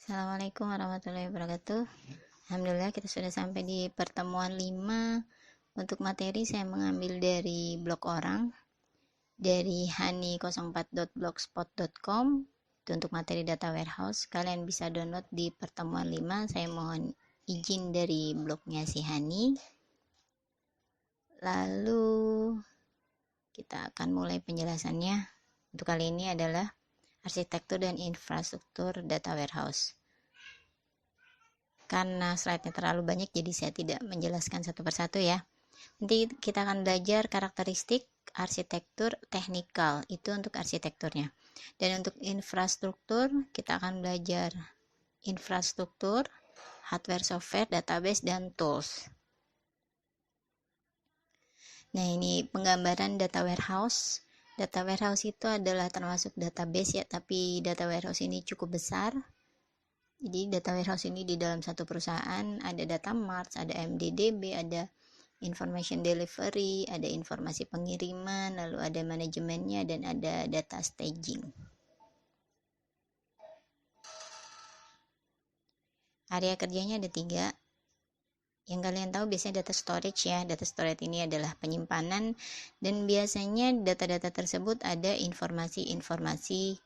Assalamualaikum warahmatullahi wabarakatuh. Alhamdulillah kita sudah sampai di pertemuan 5. Untuk materi saya mengambil dari blog orang, dari hani04.blogspot.com. Itu untuk materi data warehouse. Kalian bisa download di pertemuan 5. Saya mohon izin dari blognya si Hani. Lalu kita akan mulai penjelasannya. Untuk kali ini adalah arsitektur dan infrastruktur data warehouse. Karena slide-nya terlalu banyak, jadi saya tidak menjelaskan satu persatu ya. Nanti kita akan belajar karakteristik, arsitektur, teknikal, itu untuk arsitekturnya. Dan untuk infrastruktur, kita akan belajar infrastruktur, hardware, software, database, dan tools. Nah, ini penggambaran data warehouse. Data warehouse itu adalah termasuk database ya, tapi data warehouse ini cukup besar. Jadi data warehouse ini di dalam satu perusahaan ada data mart, ada MDDB, ada information delivery, ada informasi pengiriman, lalu ada manajemennya, dan ada data staging. Area kerjanya ada 3. Yang kalian tahu biasanya data storage ya. Data storage ini adalah penyimpanan, dan biasanya data-data tersebut ada informasi-informasi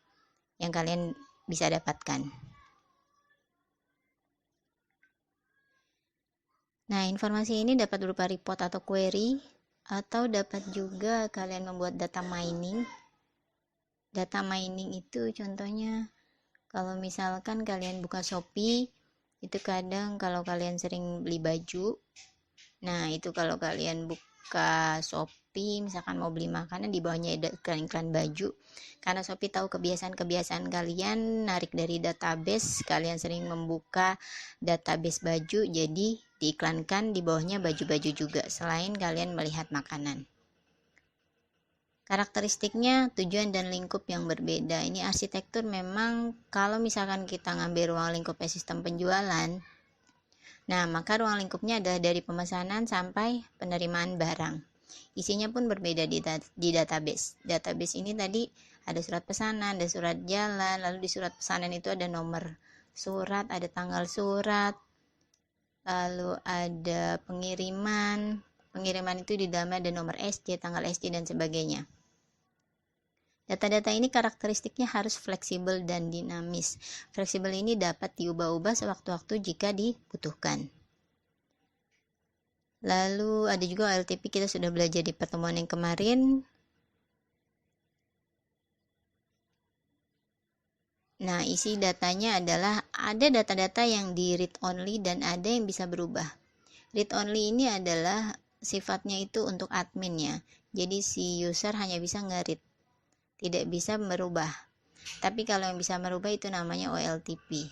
yang kalian bisa dapatkan. Nah, informasi ini dapat berupa report atau query, atau dapat juga kalian membuat data mining. Data mining itu contohnya kalau misalkan kalian buka Shopee, itu kadang kalau kalian sering beli baju, nah itu kalau kalian buka Shopee misalkan mau beli makanan, di bawahnya ada iklan-iklan baju. Karena Shopee tahu kebiasaan-kebiasaan kalian narik dari database, kalian sering membuka database baju, jadi diiklankan di bawahnya baju-baju juga selain kalian melihat makanan. Karakteristiknya, tujuan dan lingkup yang berbeda. Ini arsitektur memang kalau misalkan kita ngambil ruang lingkupnya sistem penjualan, nah maka ruang lingkupnya adalah dari pemesanan sampai penerimaan barang. Isinya pun berbeda di database. Database ini tadi ada surat pesanan, ada surat jalan, lalu di surat pesanan itu ada nomor surat, ada tanggal surat, lalu ada pengiriman. Pengiriman itu di dalamnya ada nomor SC, tanggal SC, dan sebagainya. Data-data ini karakteristiknya harus fleksibel dan dinamis. Fleksibel ini dapat diubah-ubah sewaktu-waktu jika dibutuhkan. Lalu ada juga OLTP, kita sudah belajar di pertemuan yang kemarin. Nah, isi datanya adalah ada data-data yang di read only dan ada yang bisa berubah. Read only ini adalah sifatnya itu untuk admin ya. Jadi si user hanya bisa nge-read, tidak bisa merubah. Tapi kalau yang bisa merubah itu namanya OLTP.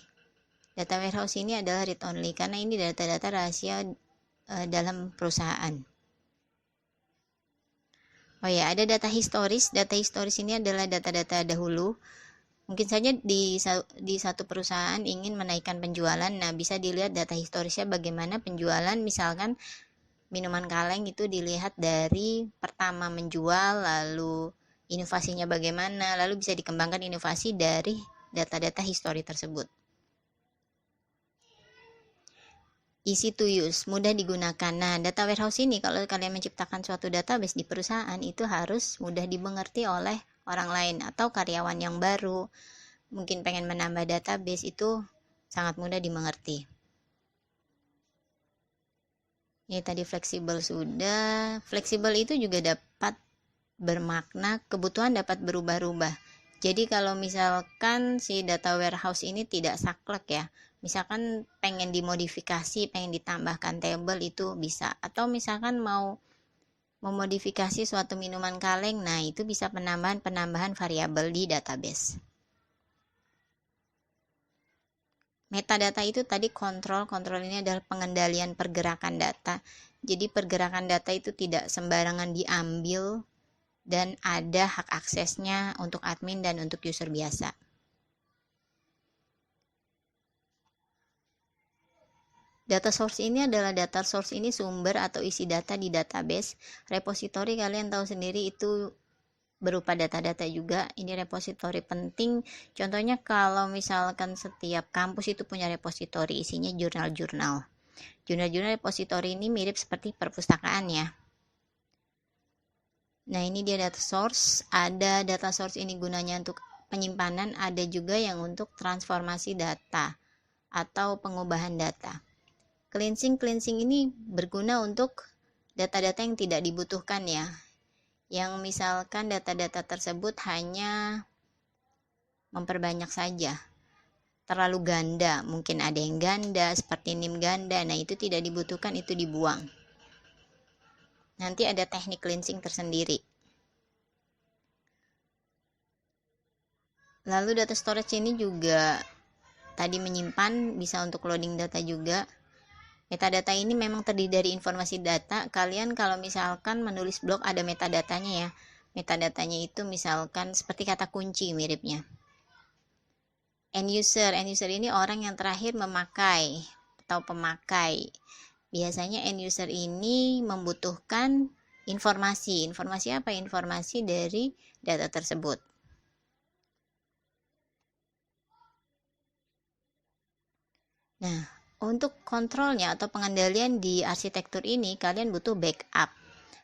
Data warehouse ini adalah read only karena ini data-data rahasia dalam perusahaan. Oh ya, ada data historis. Data historis ini adalah data-data dahulu. Mungkin saja di satu perusahaan ingin menaikkan penjualan. Nah, bisa dilihat data historisnya bagaimana penjualan. Misalkan minuman kaleng itu dilihat dari pertama menjual, lalu inovasinya bagaimana, lalu bisa dikembangkan inovasi dari data-data histori tersebut. Easy to use, mudah digunakan. Nah, data warehouse ini kalau kalian menciptakan suatu database di perusahaan itu harus mudah dimengerti oleh orang lain atau karyawan yang baru. Mungkin pengen menambah database, itu sangat mudah dimengerti. Ini tadi fleksibel sudah. Fleksibel itu juga dapat bermakna kebutuhan dapat berubah-ubah. Jadi kalau misalkan si data warehouse ini tidak saklek ya, misalkan pengen dimodifikasi, pengen ditambahkan table, itu bisa. Atau misalkan mau memodifikasi suatu minuman kaleng, nah itu bisa penambahan variabel di database. Metadata itu tadi kontrol ini adalah pengendalian pergerakan data. Jadi pergerakan data itu tidak sembarangan diambil dan ada hak aksesnya untuk admin dan untuk user biasa. Data source ini adalah data source ini sumber atau isi data di database. Repository kalian tahu sendiri itu berupa data-data juga. Ini repositori penting. Contohnya kalau misalkan setiap kampus itu punya repositori isinya jurnal-jurnal. Jurnal-jurnal repositori ini mirip seperti perpustakaan ya. Nah, ini dia data source. Ada data source ini gunanya untuk penyimpanan, ada juga yang untuk transformasi data atau pengubahan data. Cleansing ini berguna untuk data-data yang tidak dibutuhkan ya. Yang misalkan data-data tersebut hanya memperbanyak saja. Terlalu ganda, mungkin ada yang ganda seperti NIM ganda. Nah, itu tidak dibutuhkan, itu dibuang. Nanti ada teknik cleansing tersendiri. Lalu data storage ini juga tadi menyimpan, bisa untuk loading data juga. Metadata ini memang terdiri dari informasi data. Kalian kalau misalkan menulis blog ada metadatanya ya. Metadatanya itu misalkan seperti kata kunci miripnya. End user ini orang yang terakhir memakai atau pemakai. Biasanya end user ini membutuhkan informasi. Informasi apa? Informasi dari data tersebut. Nah, untuk kontrolnya atau pengendalian di arsitektur ini, kalian butuh backup.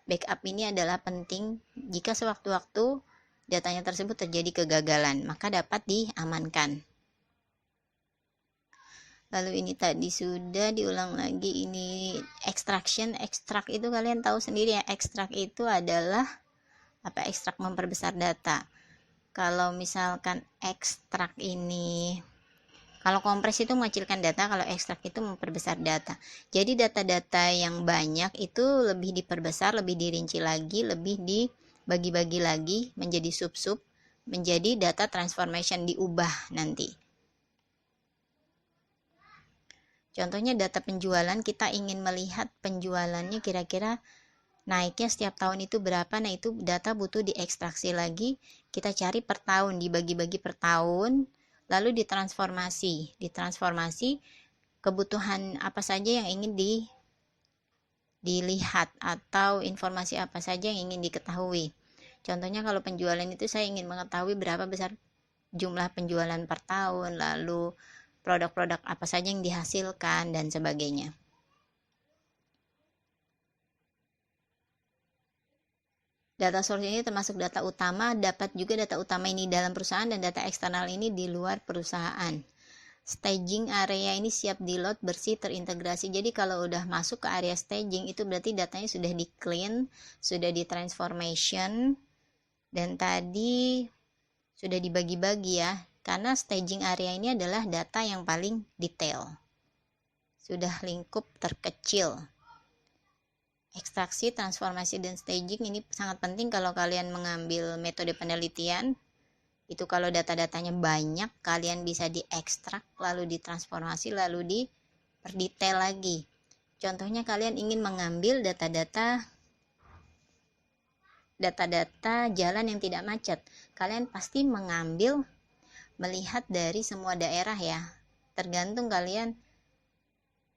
Backup ini adalah penting jika sewaktu-waktu datanya tersebut terjadi kegagalan, maka dapat diamankan. Lalu ini tadi sudah diulang lagi, ini extraction. Extract itu kalian tahu sendiri ya, extract itu adalah ekstrak memperbesar data. Kalau misalkan ekstrak ini, kalau kompres itu mengecilkan data, kalau ekstrak itu memperbesar data. Jadi data-data yang banyak itu lebih diperbesar, lebih dirinci lagi, lebih dibagi-bagi lagi menjadi sub-sub, menjadi data transformation, diubah nanti. Contohnya data penjualan, kita ingin melihat penjualannya kira-kira naiknya setiap tahun itu berapa. Nah, itu data butuh diekstraksi lagi, kita cari per tahun, dibagi-bagi per tahun, lalu ditransformasi kebutuhan apa saja yang ingin dilihat atau informasi apa saja yang ingin diketahui. Contohnya kalau penjualan itu saya ingin mengetahui berapa besar jumlah penjualan per tahun, lalu produk-produk apa saja yang dihasilkan dan sebagainya. Data source ini termasuk data utama, dapat juga data utama ini dalam perusahaan dan data eksternal ini di luar perusahaan. Staging area ini siap di load, bersih, terintegrasi. Jadi kalau udah masuk ke area staging itu berarti datanya sudah di clean, sudah di transformation, dan tadi sudah dibagi-bagi ya. Karena staging area ini adalah data yang paling detail. Sudah lingkup terkecil. Ekstraksi, transformasi, dan staging ini sangat penting kalau kalian mengambil metode penelitian. Itu kalau data-datanya banyak, kalian bisa diekstrak, lalu ditransformasi, lalu diperdetail lagi. Contohnya kalian ingin mengambil data-data jalan yang tidak macet. Kalian pasti melihat dari semua daerah ya. Tergantung kalian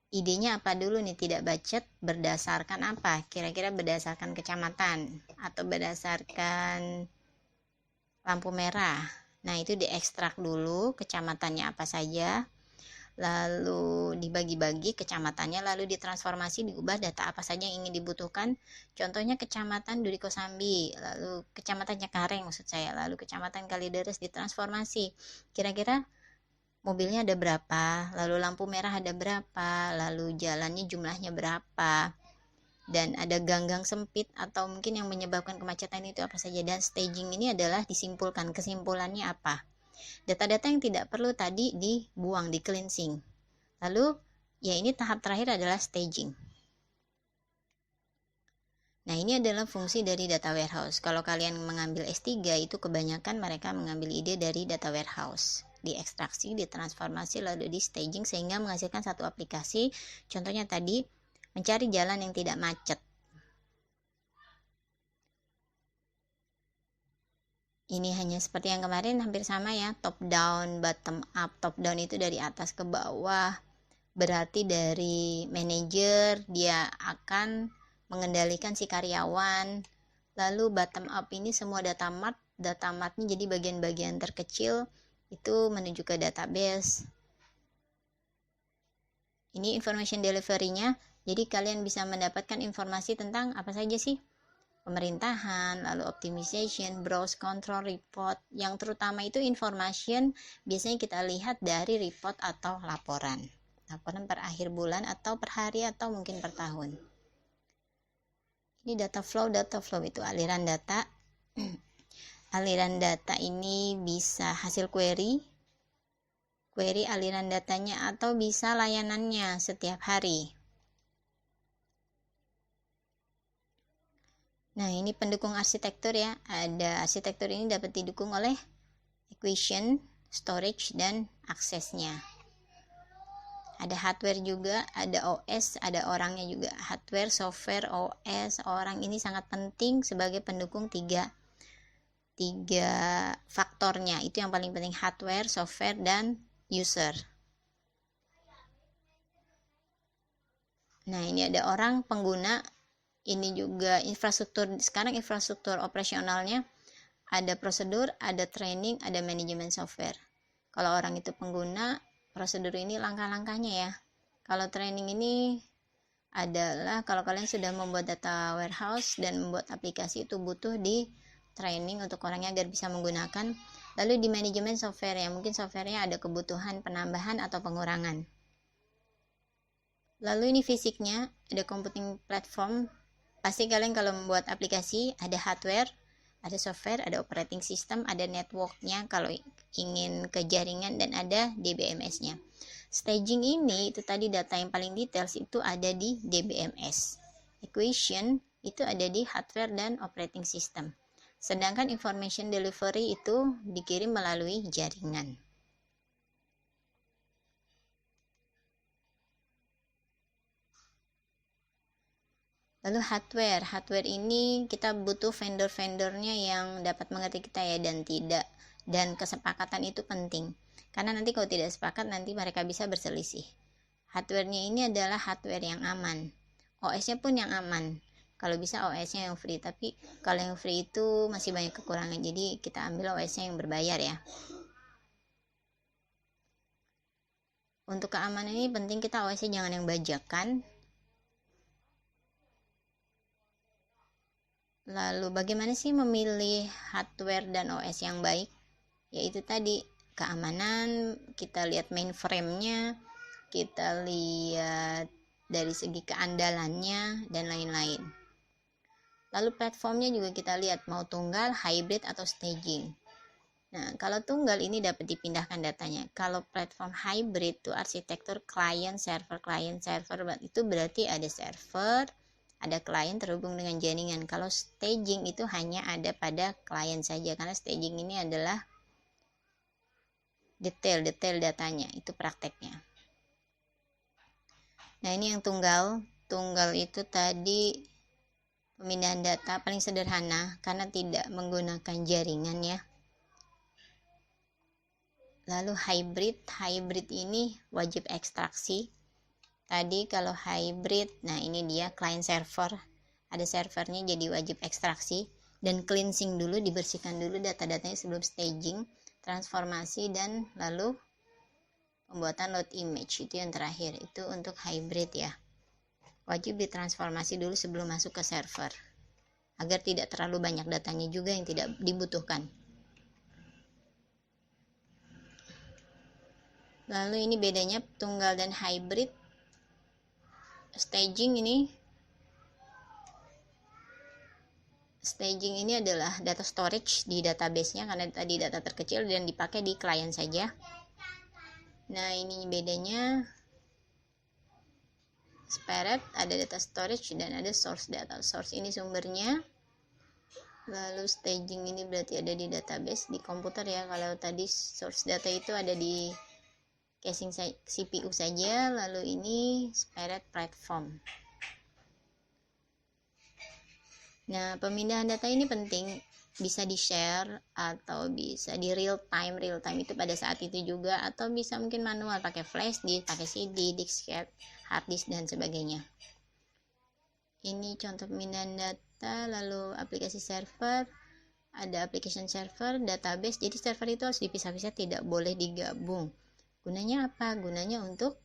idenya apa dulu nih, tidak macet berdasarkan apa? Kira-kira berdasarkan kecamatan atau berdasarkan lampu merah. Nah, itu diekstrak dulu kecamatannya apa saja, lalu dibagi-bagi kecamatannya, lalu ditransformasi, diubah data apa saja yang ingin dibutuhkan. Contohnya kecamatan Duri Kosambi, lalu kecamatan Cengkareng maksud saya, lalu kecamatan Kalideres ditransformasi. Kira-kira mobilnya ada berapa, lalu lampu merah ada berapa, lalu jalannya jumlahnya berapa, dan ada gang-gang sempit atau mungkin yang menyebabkan kemacetan itu apa saja. Dan staging ini adalah disimpulkan, kesimpulannya apa. Data-data yang tidak perlu tadi dibuang, di cleansing. Lalu ya ini tahap terakhir adalah staging. Nah, ini adalah fungsi dari data warehouse. Kalau kalian mengambil S3 itu kebanyakan mereka mengambil ide dari data warehouse. Diekstraksi, ditransformasi, lalu di staging sehingga menghasilkan satu aplikasi. Contohnya tadi mencari jalan yang tidak macet. Ini hanya seperti yang kemarin, hampir sama ya, top down, bottom up. Top down itu dari atas ke bawah, berarti dari manajer dia akan mengendalikan si karyawan, Lalu bottom up ini semua data martnya jadi bagian-bagian terkecil itu menuju ke database. Ini information delivery-nya, jadi kalian bisa mendapatkan informasi tentang apa saja sih? Pemerintahan, lalu optimization, browse, control, report. Yang terutama itu information biasanya kita lihat dari report atau laporan. Laporan per akhir bulan atau per hari atau mungkin per tahun. Ini data flow itu aliran data. Aliran data ini bisa hasil query aliran datanya atau bisa layanannya setiap hari. Nah, ini pendukung arsitektur ya. Ada arsitektur ini dapat didukung oleh equation, storage, dan aksesnya. Ada hardware juga, ada OS, ada orangnya juga. Hardware, software, OS, orang ini sangat penting sebagai pendukung tiga faktornya. Itu yang paling penting, hardware, software, dan user. Nah, ini ada orang pengguna. Ini juga infrastruktur. Sekarang infrastruktur operasionalnya ada prosedur, ada training, ada manajemen software. Kalau orang itu pengguna, prosedur ini langkah-langkahnya ya. Kalau training ini adalah kalau kalian sudah membuat data warehouse dan membuat aplikasi, itu butuh di training untuk orangnya agar bisa menggunakan. Lalu di manajemen software ya, mungkin softwarenya ada kebutuhan penambahan atau pengurangan. Lalu ini fisiknya, ada computing platform. Pasti kalian kalau membuat aplikasi ada hardware, ada software, ada operating system, ada networknya kalau ingin ke jaringan, dan ada DBMS-nya. Staging ini itu tadi data yang paling details itu ada di DBMS. Equation itu ada di hardware dan operating system. Sedangkan information delivery itu dikirim melalui jaringan. Lalu hardware ini kita butuh vendor-vendornya yang dapat mengerti kita ya dan tidak, dan kesepakatan itu penting karena nanti kalau tidak sepakat nanti mereka bisa berselisih. Hardware-nya ini adalah hardware yang aman, OS-nya pun yang aman, kalau bisa OS-nya yang free, tapi kalau yang free itu masih banyak kekurangan, jadi kita ambil OS-nya yang berbayar ya. Untuk keamanan ini penting kita OS-nya jangan yang bajakan. Lalu bagaimana sih memilih hardware dan OS yang baik? Yaitu tadi keamanan, kita lihat mainframe-nya, kita lihat dari segi keandalannya dan lain-lain. Lalu platformnya juga kita lihat mau tunggal, hybrid atau staging. Nah, kalau tunggal ini dapat dipindahkan datanya. Kalau platform hybrid itu arsitektur client server itu berarti ada server, ada klien terhubung dengan jaringan. Kalau staging itu hanya ada pada klien saja, karena staging ini adalah detail datanya, itu prakteknya. Nah, ini yang tunggal itu tadi pemindahan data paling sederhana karena tidak menggunakan jaringan ya. Lalu hybrid ini wajib ekstraksi. Tadi kalau hybrid, nah ini dia client server, ada servernya jadi wajib ekstraksi dan cleansing dulu, dibersihkan dulu data-datanya sebelum staging, transformasi, dan lalu pembuatan load image, itu yang terakhir. Itu untuk hybrid ya, wajib ditransformasi dulu sebelum masuk ke server agar tidak terlalu banyak datanya juga yang tidak dibutuhkan. Lalu ini bedanya tunggal dan hybrid. Staging ini adalah data storage di database-nya karena tadi data terkecil dan dipakai di klien saja. Nah, ini bedanya. Spared ada data storage dan ada source data. Source ini sumbernya. Lalu staging ini berarti ada di database di komputer ya. Kalau tadi source data itu ada di caching CPU saja. Lalu ini spared platform. Nah, pemindahan data ini penting, bisa di-share atau bisa di real time itu pada saat itu juga, atau bisa mungkin manual pakai flash disk, pakai CD, disket, hard disk, dan sebagainya. Ini contoh pemindahan data data, lalu aplikasi server, ada application server, database. Jadi server itu harus dipisah-pisah, tidak boleh digabung. Gunanya apa? Gunanya untuk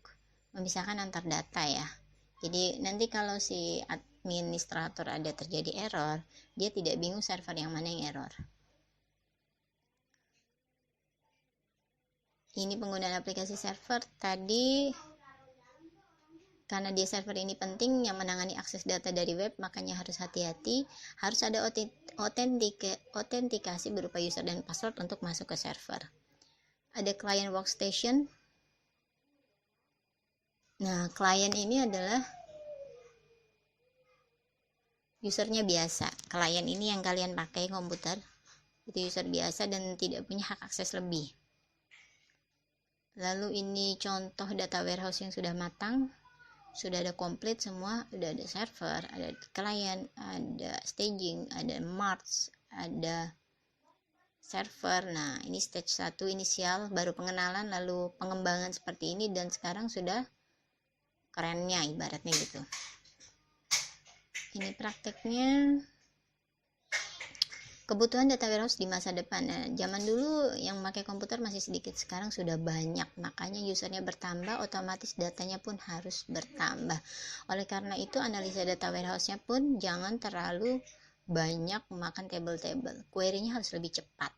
memisahkan antar data ya. Jadi nanti kalau si administrator ada terjadi error, dia tidak bingung server yang mana yang error. Ini penggunaan aplikasi server tadi, karena dia server ini penting yang menangani akses data dari web, makanya harus hati-hati. Harus ada autentikasi berupa user dan password untuk masuk ke server. Ada client workstation. Nah, client ini adalah usernya biasa. Client ini yang kalian pakai komputer, itu user biasa dan tidak punya hak akses lebih. Lalu ini contoh data warehouse yang sudah matang, sudah ada komplit semua, sudah ada server, ada client, ada staging, ada marts, ada server. Nah, ini stage 1 inisial, baru pengenalan, lalu pengembangan seperti ini, dan sekarang sudah kerennya ibaratnya gitu. Ini prakteknya. Kebutuhan data warehouse di masa depan. Nah, zaman dulu yang pakai komputer masih sedikit, sekarang sudah banyak, makanya usernya bertambah, otomatis datanya pun harus bertambah. Oleh karena itu analisa data warehouse-nya pun jangan terlalu banyak memakan table-table, query-nya harus lebih cepat.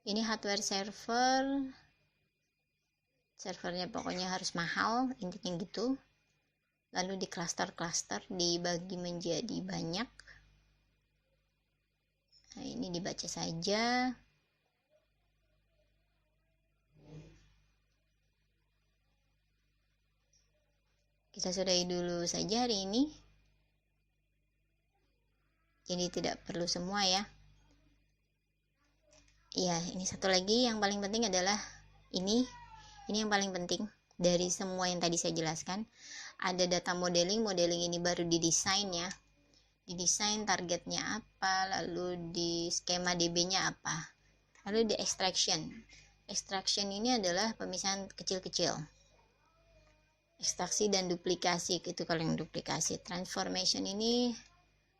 Ini hardware servernya pokoknya harus mahal, intinya gitu. Lalu di cluster-cluster dibagi menjadi banyak. Nah, ini dibaca saja. Kita sudahi dulu saja hari ini. Jadi tidak perlu semua ya. Ya, ini satu lagi yang paling penting adalah ini yang paling penting dari semua yang tadi saya jelaskan. Ada data modeling ini baru didesain ya. Didesain targetnya apa, lalu di skema DB-nya apa. Lalu di extraction. Extraction ini adalah pemisahan kecil-kecil. Ekstraksi dan duplikasi, itu kalau yang duplikasi. Transformation ini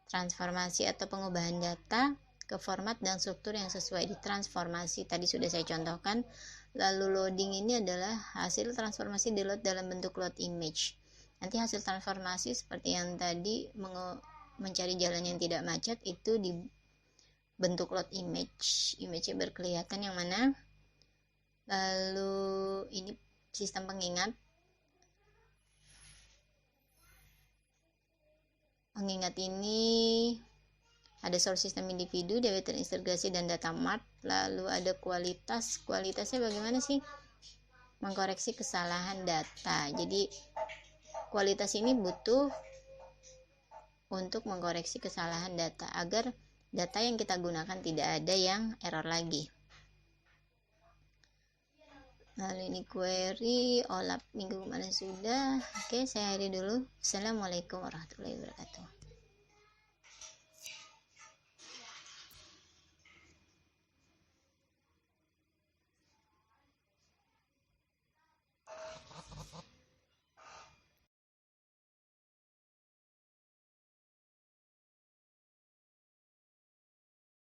transformasi atau pengubahan data ke format dan struktur yang sesuai. Di transformasi tadi sudah saya contohkan. Lalu loading ini adalah hasil transformasi di load dalam bentuk load image. Nanti hasil transformasi seperti yang tadi mencari jalan yang tidak macet, itu di bentuk load image-nya berkelihatan yang mana. Lalu ini sistem pengingat ini ada source system individu, DB terintegrasi dan data mart. Lalu ada kualitasnya bagaimana sih? Mengkoreksi kesalahan data. Jadi kualitas ini butuh untuk mengkoreksi kesalahan data agar data yang kita gunakan tidak ada yang error lagi. Lalu ini query OLAP minggu kemarin sudah. Oke, saya akhiri dulu. Assalamualaikum warahmatullahi wabarakatuh.